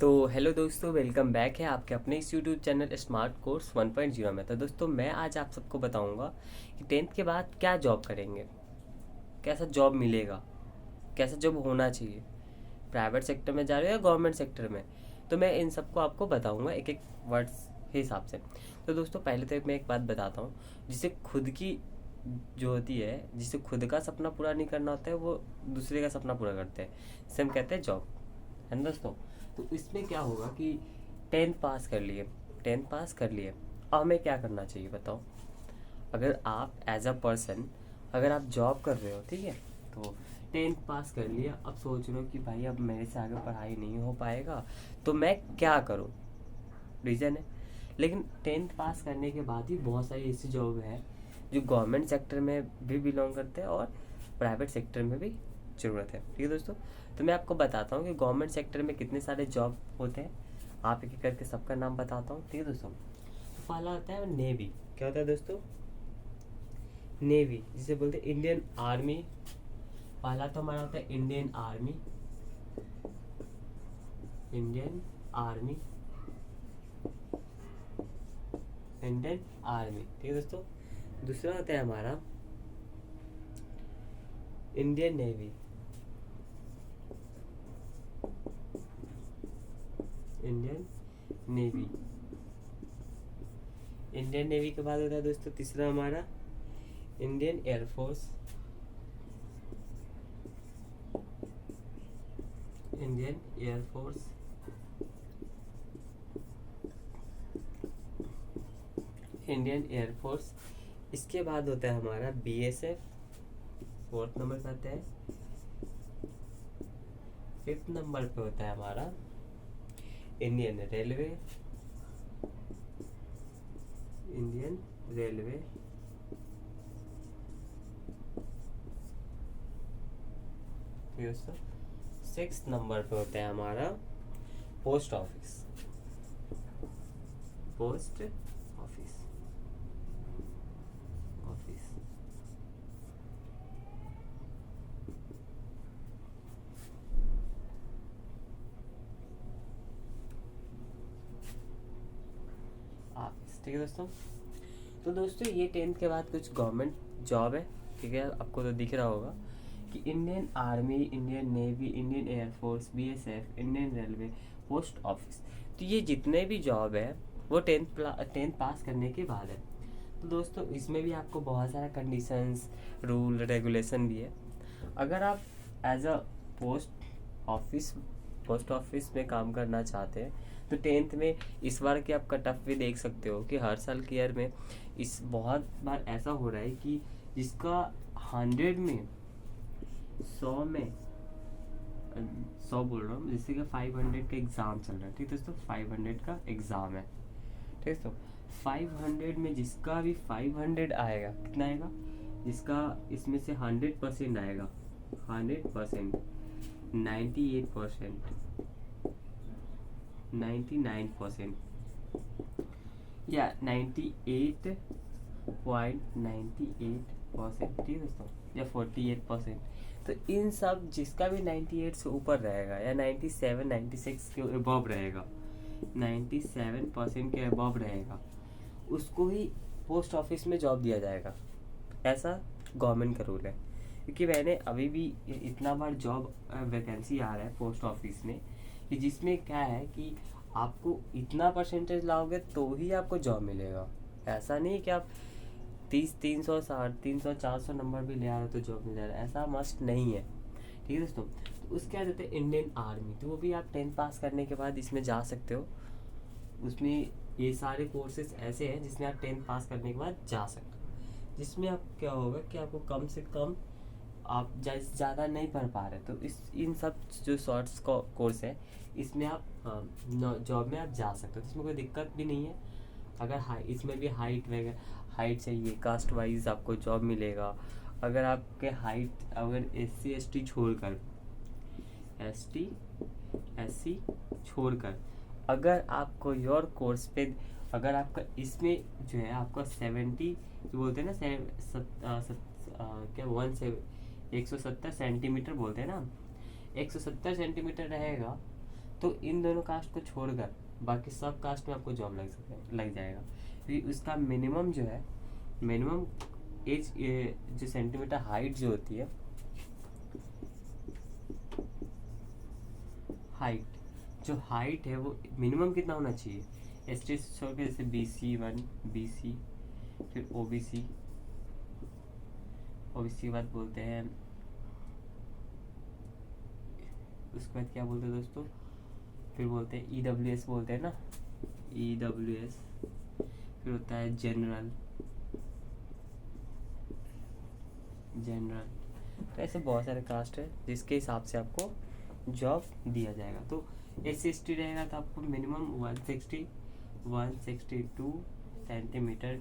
तो हेलो दोस्तों, welcome back है आपके अपने इस यूट्यूब चैनल स्मार्ट कोर्स 1.0 में। तो दोस्तों, मैं आज आप सबको बताऊंगा कि टेंथ के बाद क्या जॉब करेंगे, कैसा जॉब मिलेगा, कैसा जॉब होना चाहिए, प्राइवेट सेक्टर में जा रहे हो या गवर्नमेंट सेक्टर में। तो मैं इन सबको आपको बताऊंगा एक एक वर्ड्स के हिसाब से। तो दोस्तों, पहले तो मैं एक बात बताता हूँ। जिसे खुद की जो होती है, जिसे खुद का सपना पूरा नहीं करना होता है, वो दूसरे का सपना पूरा करते हैं। इसे हम कहते हैं जॉब, है ना दोस्तों। तो इसमें क्या होगा कि टेंथ पास कर लिए, टेंथ पास कर लिए, अब हमें क्या करना चाहिए बताओ। अगर आप एज अ पर्सन, अगर आप जॉब कर रहे हो, ठीक है, तो टेंथ पास कर लिया, अब सोच रहे हो कि भाई अब मेरे से आगे पढ़ाई नहीं हो पाएगा, तो मैं क्या करूँ, रीज़न है। लेकिन टेंथ पास करने के बाद ही बहुत सारी ऐसी जॉब है जो गवर्नमेंट सेक्टर में भी बिलोंग करते हैं और प्राइवेट सेक्टर में भी ज़रूरत है। ठीक है दोस्तों, तो मैं आपको बताता हूँ कि गवर्नमेंट सेक्टर में कितने सारे जॉब होते हैं। आप एक एक करके सबका नाम बताता हूँ, ठीक है दोस्तों। तो पहला होता है नेवी। क्या होता है दोस्तों? नेवी, जिसे बोलते हैं इंडियन आर्मी। पहला तो हमारा होता है Indian army, Indian army, Indian army, ठीक है दोस्तों। दूसरा होता है हमारा Indian navy, Indian navy. Indian navy के बाद होता है दोस्तों तीसरा हमारा Indian air force, Indian air force. Indian air force. इसके बाद होता है हमारा बीएसएफ, फोर्थ नंबर पे आता है। फिफ्थ नंबर पे होता है हमारा इंडियन रेलवे, इंडियन रेलवे। दोस्तों, सिक्स नंबर पे होता है हमारा post office, post office, office. Office, ठीक है दोस्तों। तो दोस्तों, ये टेंथ के बाद कुछ गवर्नमेंट जॉब है, ठीक है, आपको तो दिख रहा होगा कि Indian army, Indian navy, Indian air force, BSF, Indian railway, post office. तो ये जितने भी जॉब है वो टेंथ पास करने के बाद है। तो दोस्तों, इसमें भी आपको बहुत सारा कंडीशंस, रूल रेगुलेशन भी है। अगर आप as a post office post office में काम करना चाहते हैं, तो टेंथ में इस बार की आप कट ऑफ भी देख सकते हो कि हर साल के ईयर में इस बहुत बार ऐसा हो रहा है कि जिसका 100 में 100 में 100 बोल रहा हूँ, जैसे कि 500 का एग्ज़ाम चल रहा है, ठीक है दोस्तों, 500 का एग्ज़ाम है, ठीक है। तो 500 में जिसका भी 500 आएगा, कितना आएगा, जिसका इसमें से 100% आएगा, 100%, 98%, 99% या 98.98%, ठीक है दोस्तों, या 48%। तो इन सब जिसका भी 98 से ऊपर रहेगा या 97 96 के अबव रहेगा, 97% के अबव रहेगा, उसको ही पोस्ट ऑफिस में जॉब दिया जाएगा। ऐसा गवर्नमेंट का रूल है। क्योंकि मैंने अभी भी इतना बार जॉब वैकेंसी आ रहा है पोस्ट ऑफिस में कि जिसमें क्या है कि आपको इतना परसेंटेज लाओगे तो ही आपको जॉब मिलेगा। ऐसा नहीं कि आप 30 360 300 400 नंबर भी ले आ रहे हो तो जॉब मिल जा रहा है, ऐसा मस्ट नहीं है, ठीक है दोस्तों। तो उसके बाद होते हैं इंडियन आर्मी। तो वो भी आप टेंथ पास करने के बाद इसमें जा सकते हो। उसमें ये सारे कोर्सेज ऐसे हैं जिसमें आप टेंथ पास करने के बाद जा सकते हो। जिसमें आप क्या होगा कि आपको कम से कम, आप ज़्यादा नहीं पढ़ पा रहे तो इस इन सब जो शॉर्ट्स कोर्स है, इसमें आप जॉब में आप जा सकते हो, तो इसमें कोई दिक्कत भी नहीं है। अगर इसमें भी हाइट वगैरह, हाइट चाहिए, कास्ट वाइज आपको जॉब मिलेगा। अगर आपके हाइट, अगर SC ST छोड़कर, ST SC छोड़कर, अगर आपको योर कोर्स पे, अगर आपका इसमें जो है आपका 70 जो बोलते हैं ना, क्या 170 सेंटीमीटर बोलते हैं ना, 170 सेंटीमीटर रहेगा, तो इन दोनों कास्ट को छोड़कर बाकी सब कास्ट में आपको जॉब लग जाएगा, क्योंकि उसका मिनिमम जो है, मिनिमम एज जो सेंटीमीटर हाइट जो होती है, हाइट है वो मिनिमम कितना होना चाहिए, एस टी छोड़ के, जैसे BC1 BC, फिर OBC के बाद बोलते हैं, उसके बाद क्या बोलते हैं दोस्तों, फिर बोलते हैं EWS बोलते हैं ना, EWS, फिर होता है जनरल। तो ऐसे बहुत सारे कास्ट है जिसके हिसाब से आपको जॉब दिया जाएगा। तो SC/ST रहेगा तो आपको मिनिमम 162 सेंटीमीटर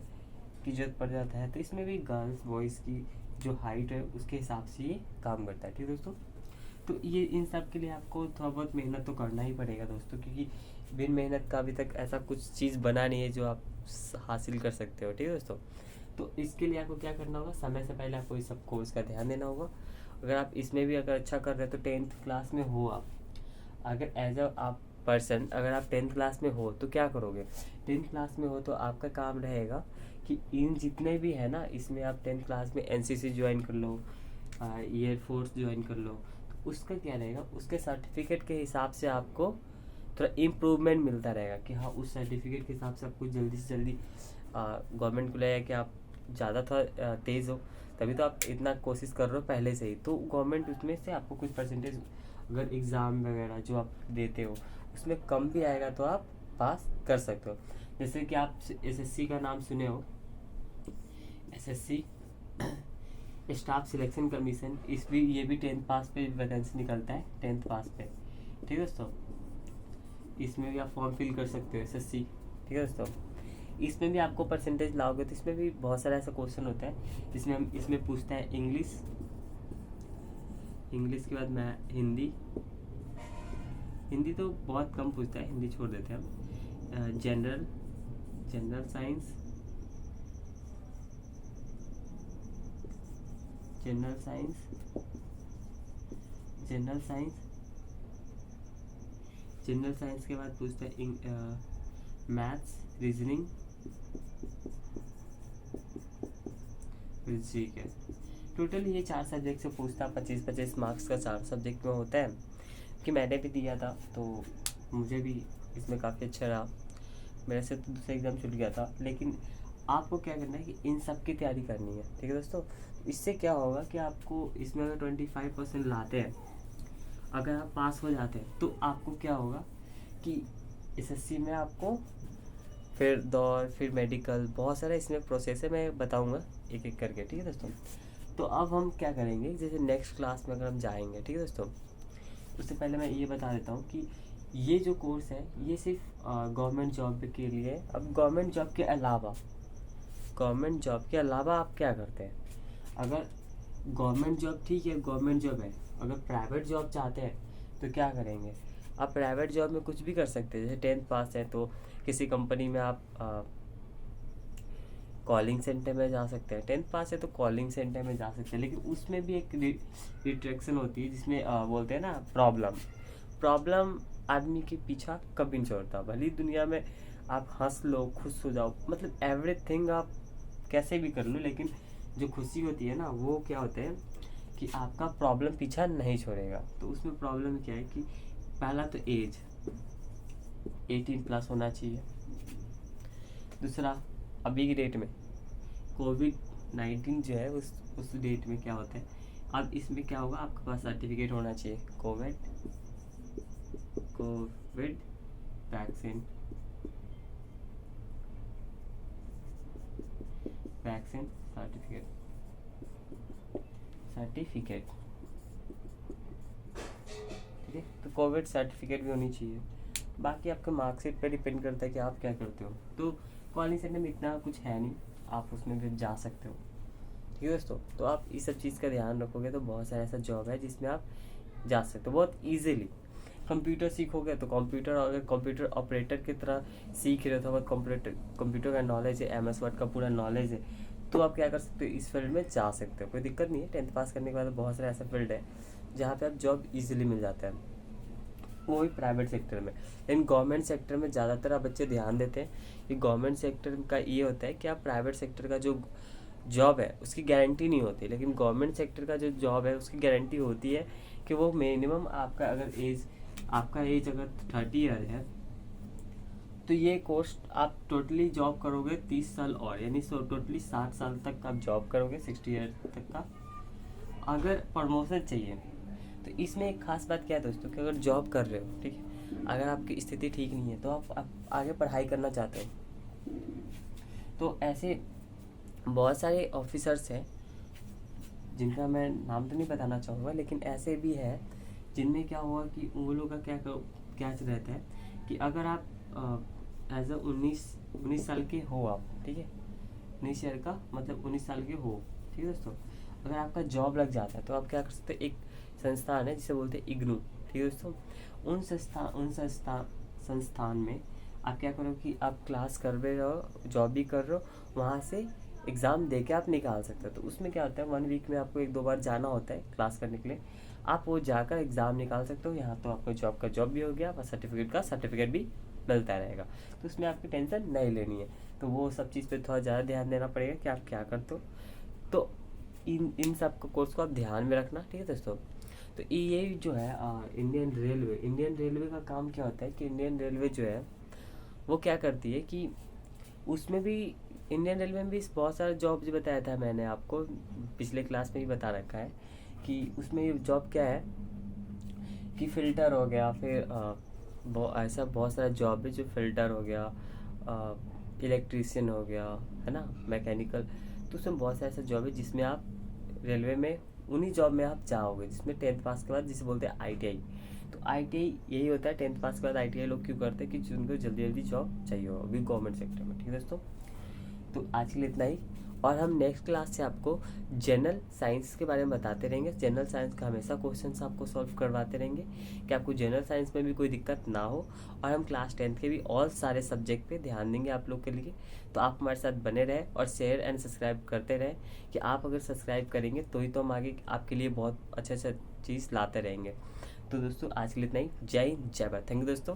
की जरूरत पड़ जाता है। तो इसमें भी गर्ल्स बॉयज़ की जो हाइट है उसके हिसाब से ये काम करता है, ठीक है दोस्तों। तो ये इन सब के लिए आपको थोड़ा बहुत मेहनत तो करना ही पड़ेगा दोस्तों, क्योंकि बिन मेहनत का अभी तक ऐसा कुछ चीज़ बना नहीं है जो आप हासिल कर सकते हो, ठीक है दोस्तों। तो इसके लिए आपको क्या करना होगा, समय से पहले आपको इस सब कोर्स का ध्यान देना होगा। अगर आप इसमें भी अगर अच्छा कर रहे हो तो 10th क्लास में हो आप, अगर एज अ आप पर्सन अगर आप 10th क्लास में हो तो क्या करोगे, 10th क्लास में हो तो आपका काम रहेगा कि इन जितने भी है ना, इसमें आप 10th क्लास में NCC ज्वाइन कर लो, एयरफोर्स ज्वाइन कर लो, तो उसका क्या रहेगा, उसके सर्टिफिकेट के हिसाब से आपको थोड़ा इम्प्रूवमेंट मिलता रहेगा कि हाँ उस सर्टिफिकेट के हिसाब से आपको जल्दी से जल्दी गवर्नमेंट को लगेगा कि आप ज़्यादा थोड़ा तेज़ हो, तभी तो आप इतना कोशिश कर रहे हो पहले से ही। तो गवर्नमेंट उसमें से आपको कुछ परसेंटेज, अगर एग्ज़ाम वगैरह जो आप देते हो उसमें कम भी आएगा तो आप पास कर सकते हो। जैसे कि आप SSC का नाम सुने हो, SSC स्टाफ सिलेक्शन कमीशन, ये भी 10th पास पे वैकेंसी निकलता है, 10th पास पे, ठीक है दोस्तों। इसमें भी आप फॉर्म फिल कर सकते हो SSC, ठीक है दोस्तों। इसमें भी आपको परसेंटेज लाओगे तो इसमें भी बहुत सारा ऐसा क्वेश्चन होता है जिसमें हम इसमें पूछता है इंग्लिश के बाद मैं हिंदी तो बहुत कम पूछता है, हिंदी छोड़ देते हैं हम। जनरल साइंस, जनरल साइंस के बाद पूछता है मैथ्स, रीजनिंग, ठीक है। टोटल ये 4 सब्जेक्ट से पूछता, 25-25 मार्क्स का 4 सब्जेक्ट में होता है। कि मैंने भी दिया था तो मुझे भी इसमें काफ़ी अच्छा रहा, मेरे से तो दूसरा एग्ज़ाम छूट गया था। लेकिन आपको क्या करना है कि इन सब की तैयारी करनी है, ठीक है दोस्तों। इससे क्या होगा कि आपको इसमें अगर 25% लाते हैं, अगर आप पास हो जाते हैं तो आपको क्या होगा कि SSC में आपको फिर दौड़, फिर मेडिकल, बहुत सारा इसमें प्रोसेस है, मैं बताऊंगा एक एक करके, ठीक है दोस्तों। तो अब हम क्या करेंगे, जैसे नेक्स्ट क्लास में अगर हम जाएंगे, ठीक है दोस्तों, उससे पहले मैं ये बता देता हूँ कि ये जो कोर्स है ये सिर्फ गवर्नमेंट जॉब के लिए है। अब गवर्नमेंट जॉब के अलावा आप क्या करते हैं, अगर गवर्नमेंट जॉब, ठीक है गवर्नमेंट जॉब है, अगर प्राइवेट जॉब चाहते हैं तो क्या करेंगे, आप प्राइवेट जॉब में कुछ भी कर सकते हैं। जैसे 10th पास है तो किसी कंपनी में आप कॉलिंग सेंटर में जा सकते हैं, 10th पास है तो कॉलिंग सेंटर में जा सकते हैं। लेकिन उसमें भी एक रिस्ट्रिक्शन होती है जिसमें बोलते हैं ना प्रॉब्लम आदमी के पीछा कभी नहीं छोड़ता। भली दुनिया में आप हंस लो, खुश हो जाओ, मतलब एवरीथिंग आप कैसे भी कर लो, लेकिन जो खुशी होती है ना वो क्या होता है कि आपका प्रॉब्लम पीछा नहीं छोड़ेगा। तो उसमें प्रॉब्लम क्या है कि पहला तो एज 18+ होना चाहिए। दूसरा, अभी की डेट में COVID-19 जो है उस डेट में क्या होता है, अब इसमें क्या होगा, आपके पास सर्टिफिकेट होना चाहिए कोविड वैक्सीन सर्टिफिकेट, ठीक है। तो कोविड सर्टिफिकेट भी होनी चाहिए। बाकी आपके मार्कशीट पे डिपेंड करता है कि आप क्या करते हो। तो कॉलिंग सेंटर में इतना कुछ है नहीं, आप उसमें भी जा सकते हो, ठीक है दोस्तों। तो आप इस सब चीज़ का ध्यान रखोगे तो बहुत सारा ऐसा जॉब है जिसमें आप जा सकते हो बहुत ईजिली। कंप्यूटर सीखोगे तो अगर कंप्यूटर ऑपरेटर की तरह सीख रहे हो, तो कंप्यूटर का नॉलेज है, MS वर्ड का पूरा नॉलेज है, तो आप क्या कर सकते हो, इस फील्ड में जा सकते हो, कोई दिक्कत नहीं है। 10th पास करने के बाद बहुत सारा ऐसा फील्ड है जहाँ पे आप जॉब इजीली मिल जाता है। वो भी प्राइवेट सेक्टर में। लेकिन गवर्नमेंट सेक्टर में ज़्यादातर आप बच्चे ध्यान देते हैं कि गवर्नमेंट सेक्टर का ये होता है कि आप प्राइवेट सेक्टर का जो जॉब है उसकी गारंटी नहीं होती, लेकिन गवर्नमेंट सेक्टर का जो जॉब है उसकी गारंटी होती है कि वो मिनिमम आपका आपका एज अगर 30 ईयर है तो ये कोर्स आप टोटली जॉब करोगे 30 साल और, यानी टोटली 60 साल तक आप जॉब करोगे, 60 ईयर तक का। अगर प्रमोशन चाहिए तो इसमें एक खास बात क्या है दोस्तों कि अगर जॉब कर रहे हो, ठीक है, अगर आपकी स्थिति ठीक नहीं है तो आप आगे पढ़ाई करना चाहते हो, तो ऐसे बहुत सारे ऑफिसर्स हैं जिनका मैं नाम तो नहीं बताना चाहूँगा, लेकिन ऐसे भी हैं जिनमें क्या हुआ कि उन लोगों का क्या रहता है कि अगर आप एज अ 19 साल के हो आप, ठीक है, 19 ईयर का मतलब 19 साल के हो, ठीक है दोस्तों, अगर आपका जॉब लग जाता है तो आप क्या कर सकते हैं, एक संस्थान है जिसे बोलते हैं इग्नू, ठीक है दोस्तों, उन संस्थान में आप क्या करो कि आप क्लास कर रहे हो, जॉब भी कर रहे हो, वहाँ से एग्ज़ाम दे के आप निकाल सकते हो। तो उसमें क्या होता है 1 वीक में आपको 1-2 बार जाना होता है क्लास करने के लिए, आप वो जाकर एग्ज़ाम निकाल सकते हो। यहाँ तो आपको जॉब का जॉब भी हो गया और सर्टिफिकेट भी मिलता रहेगा। तो उसमें आपकी टेंशन नहीं लेनी है। तो वो सब चीज़ पे थोड़ा ज़्यादा ध्यान देना पड़ेगा कि आप क्या करते हो। तो इन सब कोर्स को आप ध्यान में रखना, ठीक है दोस्तों। तो ये जो है इंडियन रेलवे का काम क्या होता है कि इंडियन रेलवे जो है वो क्या करती है कि उसमें भी इंडियन रेलवे में भी बहुत सारा जॉब जो बताया था मैंने आपको पिछले क्लास में भी बता रखा है कि उसमें जॉब क्या है कि फ़िल्टर हो गया, फिर ऐसा बहुत सारा जॉब है जो फ़िल्टर हो गया, इलेक्ट्रीशियन हो गया, है ना, मैकेनिकल। तो उसमें बहुत सारा ऐसा जॉब है जिसमें आप रेलवे में उन्हीं जॉब में आप जाओगे जिसमें 10th पास के बाद जिसे बोलते हैं ITI। तो ITI यही होता है, 10th पास के बाद ITI लोग क्यों करते हैं कि उनको जल्दी जॉब चाहिए हो अभी गवर्नमेंट सेक्टर में, ठीक है दोस्तों। तो आज के लिए इतना ही, और हम नेक्स्ट क्लास से आपको जनरल साइंस के बारे में बताते रहेंगे। जनरल साइंस का हमेशा क्वेश्चंस आपको सॉल्व करवाते रहेंगे कि आपको जनरल साइंस में भी कोई दिक्कत ना हो, और हम क्लास 10th के भी और सारे सब्जेक्ट पे ध्यान देंगे आप लोग के लिए। तो आप हमारे साथ बने रहें और शेयर एंड सब्सक्राइब करते रहें कि आप अगर सब्सक्राइब करेंगे तो ही तो हम आगे आपके लिए बहुत अच्छा चीज़ लाते रहेंगे। तो दोस्तों आज के लिए इतना ही। जय हिंद, जय भारत। थैंक यू दोस्तों।